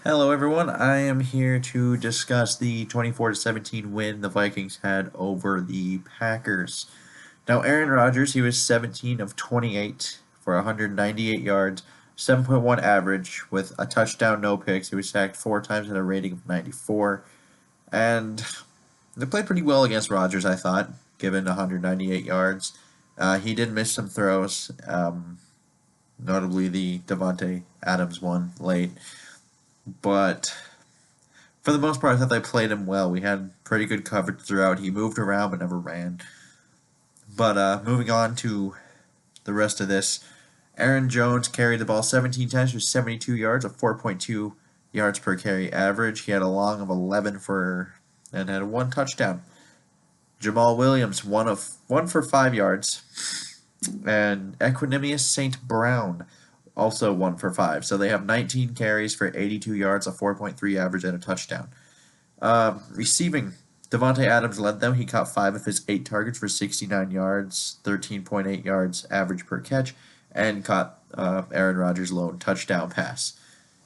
Hello everyone, I am here to discuss the 24-17 win the Vikings had over the Packers. Now Aaron Rodgers, he was 17 of 28 for 198 yards, 7.1 average with a touchdown, no picks. He was sacked 4 times at a rating of 94. And they played pretty well against Rodgers, I thought, given 198 yards. He did miss some throws, notably the Devontae Adams one late. But for the most part, I thought they played him well. We had pretty good coverage throughout. He moved around but never ran. But moving on to the rest of this, Aaron Jones carried the ball 17 times for 72 yards, a 4.2 yards per carry average. He had a long of 11 and had 1 touchdown. Jamal Williams, one for 5 yards, and Equanimous St. Brown also 1 for 5. So they have 19 carries for 82 yards, a 4.3 average, and a touchdown. Receiving, Devontae Adams led them. He caught 5 of his 8 targets for 69 yards, 13.8 yards average per catch, and caught Aaron Rodgers' lone touchdown pass.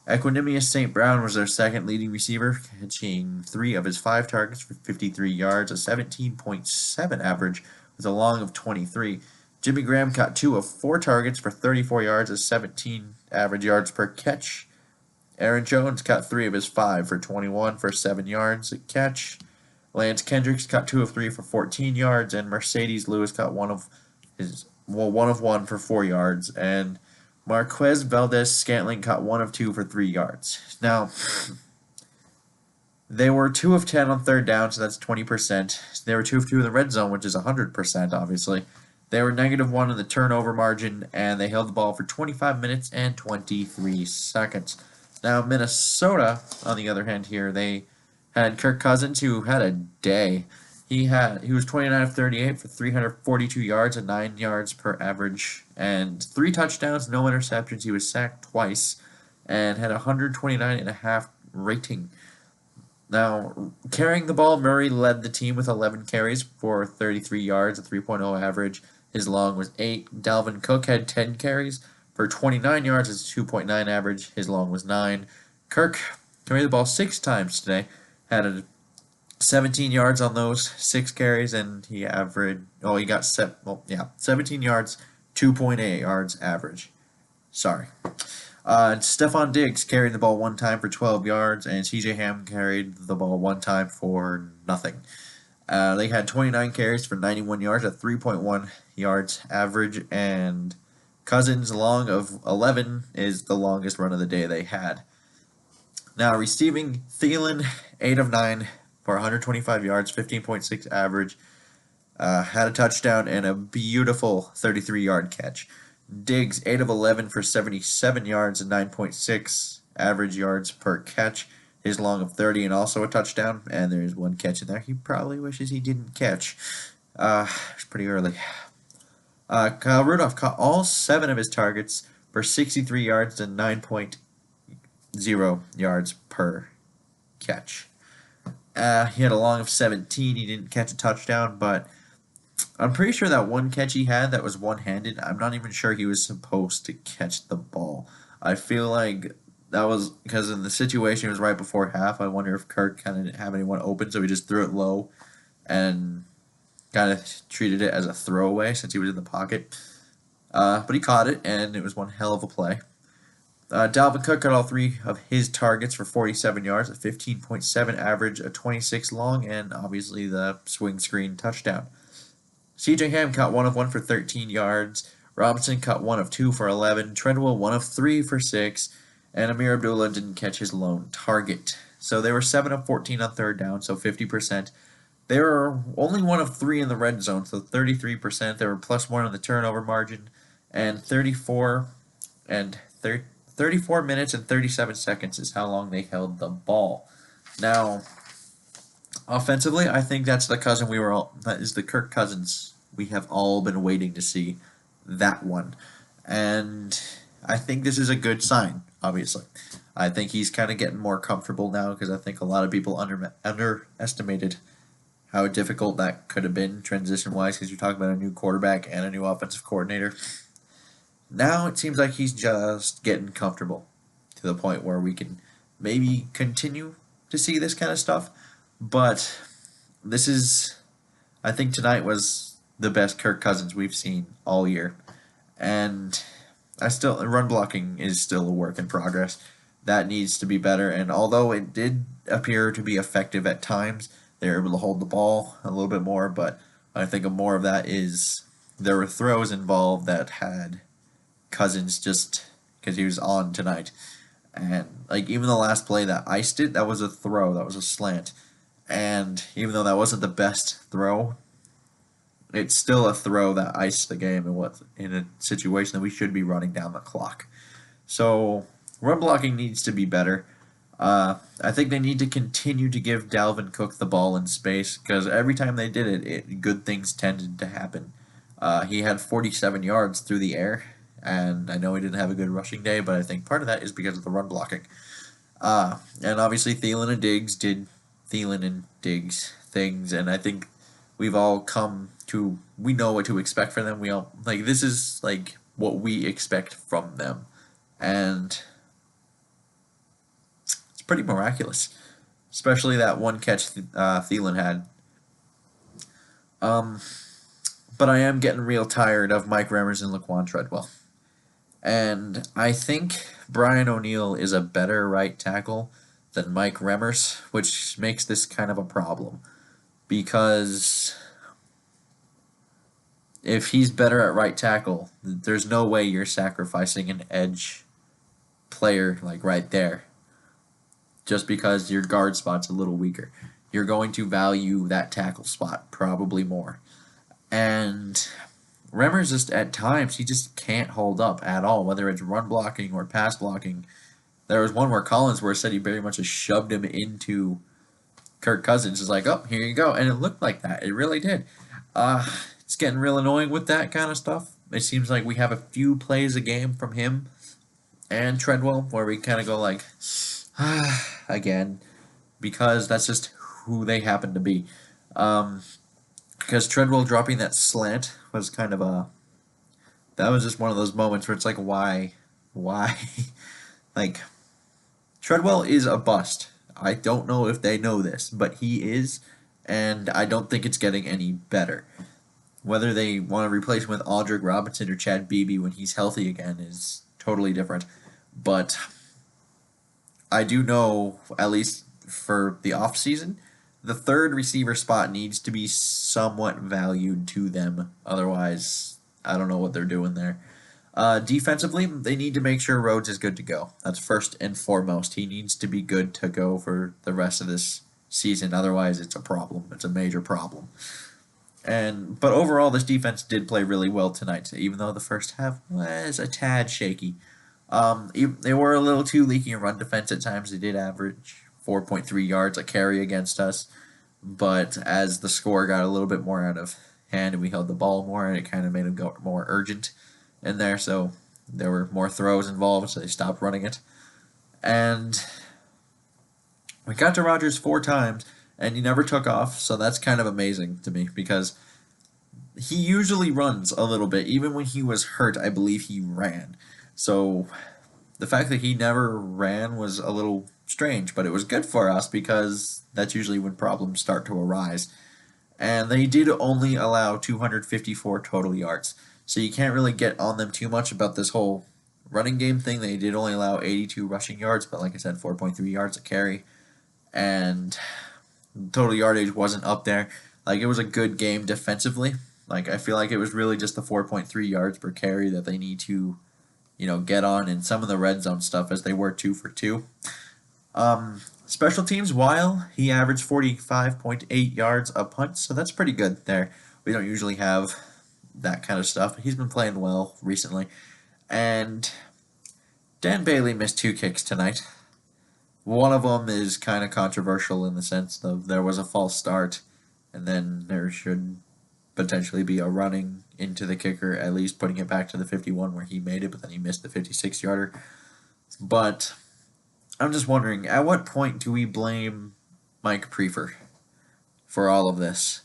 Equanimous St. Brown was their second leading receiver, catching 3 of his 5 targets for 53 yards, a 17.7 average, with a long of 23. Jimmy Graham caught 2 of 4 targets for 34 yards, a 17 average yards per catch. Aaron Jones caught 3 of his 5 for 21 for 7 yards a catch. Lance Kendricks caught 2 of 3 for 14 yards, and Mercedes Lewis caught 1 of 1 for 4 yards, and Marquez Valdez Scantling caught 1 of 2 for 3 yards. Now, they were 2 of 10 on third down, so that's 20%. They were 2 of 2 in the red zone, which is 100%, obviously. They were -1 in the turnover margin, and they held the ball for 25 minutes and 23 seconds. Now, Minnesota, on the other hand here, they had Kirk Cousins, who had a day. He was 29 of 38 for 342 yards and 9 yards per average, and 3 touchdowns, no interceptions. He was sacked twice, and had a 129.5 rating. Now, carrying the ball, Murray led the team with 11 carries for 33 yards, a 3.0 average. His long was 8. Dalvin Cook had 10 carries for 29 yards, a 2.9 average. His long was 9. Kirk carried the ball 6 times today, had 17 yards on those 6 carries, and he got 17 yards, 2.8 yards average. Sorry. Stephon Diggs carried the ball 1 time for 12 yards, and CJ Ham carried the ball 1 time for nothing. They had 29 carries for 91 yards at 3.1 yards average, and Cousins' long of 11 is the longest run of the day they had. Now, receiving, Thielen, 8 of 9 for 125 yards, 15.6 average, had a touchdown and a beautiful 33-yard catch. Diggs, 8 of 11 for 77 yards and 9.6 average yards per catch. His long of 30 and also a touchdown, and there's 1 catch in there he probably wishes he didn't catch. It's pretty early. Kyle Rudolph caught all 7 of his targets for 63 yards and 9.0 yards per catch. He had a long of 17. He didn't catch a touchdown, but I'm pretty sure that 1 catch he had that was one-handed, I'm not even sure he was supposed to catch the ball. I feel like that was because in the situation it was right before half. I wonder if Kirk kind of didn't have anyone open, so he just threw it low and kind of treated it as a throwaway since he was in the pocket. But he caught it, and it was one hell of a play. Dalvin Cook got all 3 of his targets for 47 yards, a 15.7 average, a 26 long, and obviously the swing screen touchdown. CJ Ham caught 1 of 1 for 13 yards. Robinson caught 1 of 2 for 11. Treadwell 1 of 3 for 6. And Amir Abdullah didn't catch his lone target. So they were 7 of 14 on third down, so 50%. They were only 1 of 3 in the red zone, so 33%. They were +1 in the turnover margin. And 34 minutes and 37 seconds is how long they held the ball. Now, offensively, I think that's the Kirk Cousins we have all been waiting to see, that one. And I think this is a good sign, obviously. I think he's kind of getting more comfortable now because I think a lot of people underestimated how difficult that could have been transition-wise because you're talking about a new quarterback and a new offensive coordinator. Now it seems like he's just getting comfortable to the point where we can maybe continue to see this kind of stuff, but this is, I think tonight was the best Kirk Cousins we've seen all year. And run blocking is still a work in progress. That needs to be better. And although it did appear to be effective at times, they were able to hold the ball a little bit more. But I think more of that is there were throws involved that had Cousins just because he was on tonight. And like even the last play that iced it, that was a throw, that was a slant. And even though that wasn't the best throw, it's still a throw that iced the game and was in a situation that we should be running down the clock. So run blocking needs to be better. I think they need to continue to give Dalvin Cook the ball in space because every time they did it, good things tended to happen. He had 47 yards through the air, and I know he didn't have a good rushing day, but I think part of that is because of the run blocking. And obviously Thielen and Diggs did Thielen and Diggs things, and I think we've all come to we know what to expect from them. We all like this is like what we expect from them, and it's pretty miraculous, especially that one catch Thielen had. Um, but I am getting real tired of Mike Remmers and Laquan Treadwell, and I think Brian O'Neill is a better right tackle than Mike Remmers, which makes this kind of a problem because if he's better at right tackle, there's no way you're sacrificing an edge player like right there just because your guard spot's a little weaker. You're going to value that tackle spot probably more. And Remmers just at times he just can't hold up at all, whether it's run blocking or pass blocking. There was one where Collinsworth said he very much just shoved him into Kirk Cousins. Is like, oh, here you go, and it looked like that. It really did. It's getting real annoying with that kind of stuff. It seems like we have a few plays a game from him and Treadwell where we kind of go like, again, because that's just who they happen to be. Because Treadwell dropping that slant was kind of that was just one of those moments where it's like, why? Like, Treadwell is a bust. I don't know if they know this, but he is, and I don't think it's getting any better. Whether they want to replace him with Aldrick Robinson or Chad Beebe when he's healthy again is totally different. But I do know, at least for the offseason, the third receiver spot needs to be somewhat valued to them. Otherwise, I don't know what they're doing there. Defensively, they need to make sure Rhodes is good to go. That's first and foremost. He needs to be good to go for the rest of this season. Otherwise, it's a problem. It's a major problem. But overall, this defense did play really well tonight, even though the first half was a tad shaky. They were a little too leaky in run defense at times. They did average 4.3 yards a carry against us, but as the score got a little bit more out of hand and we held the ball more, and it kind of made them go more urgent in there, so there were more throws involved, so they stopped running it. And we got to Rodgers 4 times, and he never took off, so that's kind of amazing to me because he usually runs a little bit. Even when he was hurt, I believe he ran. So the fact that he never ran was a little strange, but it was good for us because that's usually when problems start to arise. And they did only allow 254 total yards. So you can't really get on them too much about this whole running game thing. They did only allow 82 rushing yards, but like I said, 4.3 yards a carry. And total yardage wasn't up there. Like, it was a good game defensively. Like, I feel like it was really just the 4.3 yards per carry that they need to, get on in some of the red zone stuff as they were 2 for 2. Special teams, while he averaged 45.8 yards a punt, so that's pretty good there. We don't usually have that kind of stuff. He's been playing well recently. And Dan Bailey missed 2 kicks tonight. One of them is kind of controversial in the sense of there was a false start, and then there should potentially be a running into the kicker, at least putting it back to the 51 where he made it, but then he missed the 56-yarder. But I'm just wondering, at what point do we blame Mike Prefer for all of this?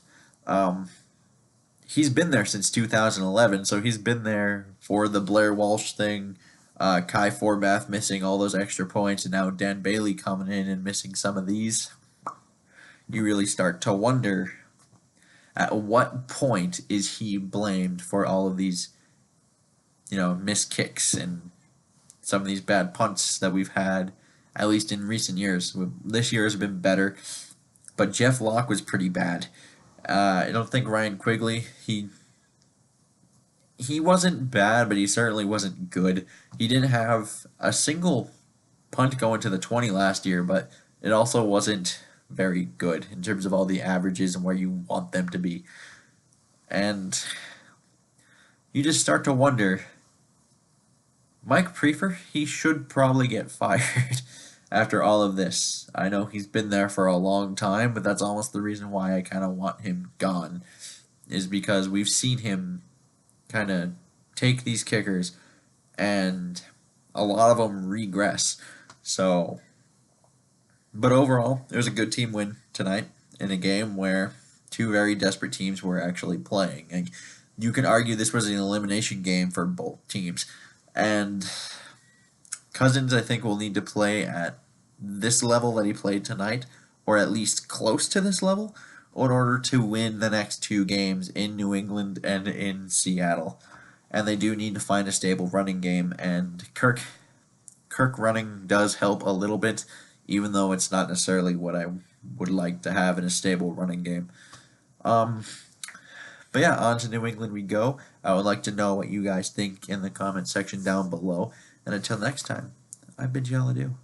He's been there since 2011, so he's been there for the Blair Walsh thing, Kai Forbath missing all those extra points, and now Dan Bailey coming in and missing some of these. You really start to wonder, at what point is he blamed for all of these, missed kicks and some of these bad punts that we've had, at least in recent years. This year has been better, but Jeff Locke was pretty bad. I don't think Ryan Quigley, he wasn't bad, but he certainly wasn't good. He didn't have a single punt going to the 20 last year, but it also wasn't very good in terms of all the averages and where you want them to be. And you just start to wonder, Mike Prefer, he should probably get fired after all of this. I know he's been there for a long time, but that's almost the reason why I kind of want him gone, is because we've seen him kind of take these kickers and a lot of them regress. So, but overall, it was a good team win tonight in a game where two very desperate teams were actually playing. And you can argue this was an elimination game for both teams. And Cousins, I think, will need to play at this level that he played tonight, or at least close to this level, in order to win the next two games in New England and in Seattle. And they do need to find a stable running game, and Kirk running does help a little bit, even though it's not necessarily what I would like to have in a stable running game. But yeah, on to New England we go. I would like to know what you guys think in the comment section down below. And until next time, I bid you all adieu.